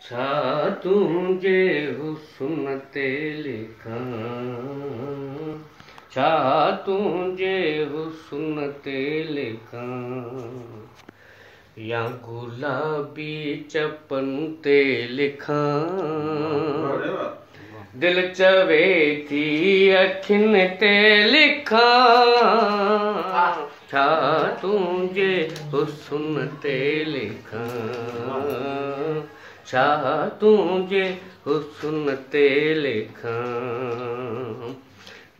छा तुझे हुस्न ते लिखां, छा तुझे हुस्न ते लिखां, या गुलाबी चपन ते लिखां, दिल चवे थी अखियुनि ते लिखां, छा तुझे हुस्न ते लिखां, छा तुझे हुस्न ते लिखां,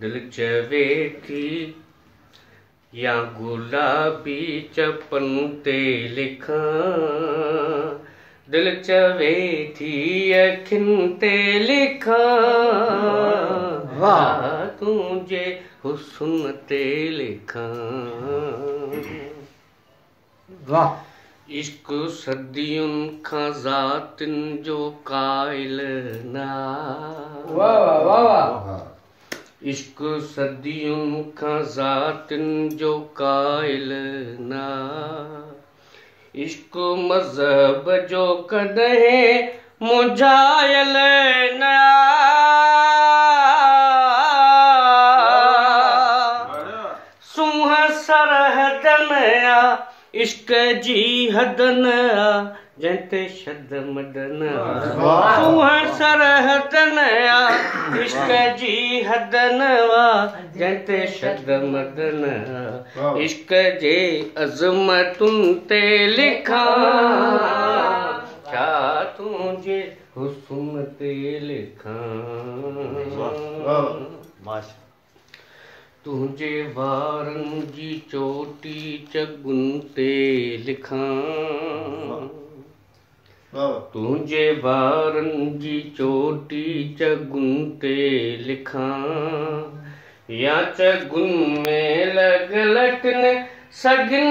दिल चवे थी या गुलाबी चपन ते लिखां, दिल चवे थी अखियुनि ते लिखां, छा तुझे हुस्न ते लिखां। वाह। इश्क सदियुनि खां ज़ातियुनि जो कायल ना, वाह वाह वाह। इश्क सदियुनि खां ज़ातियुनि जो कायल ना, इश्क मज़हब जो कॾहिं मुंझायल ना, सूंहं सरहदनि आ इश्क जी हदनि आ, जंहिं ते शद मदन आ, सूंहं सरहदनि आ इश्क जी हदनि आ, जंहिं ते शद मदन आ, इश्क जे अज़मतुनि ते लिखां, छा तुझे हुस्न ते लिखां, तुझे वारनि जी चोटी चगुनि ते लिखां, तुझे वारनि जी चोटी चगुनि ते लिखां, या चगुनि में लॻल लटनि सॻियुनि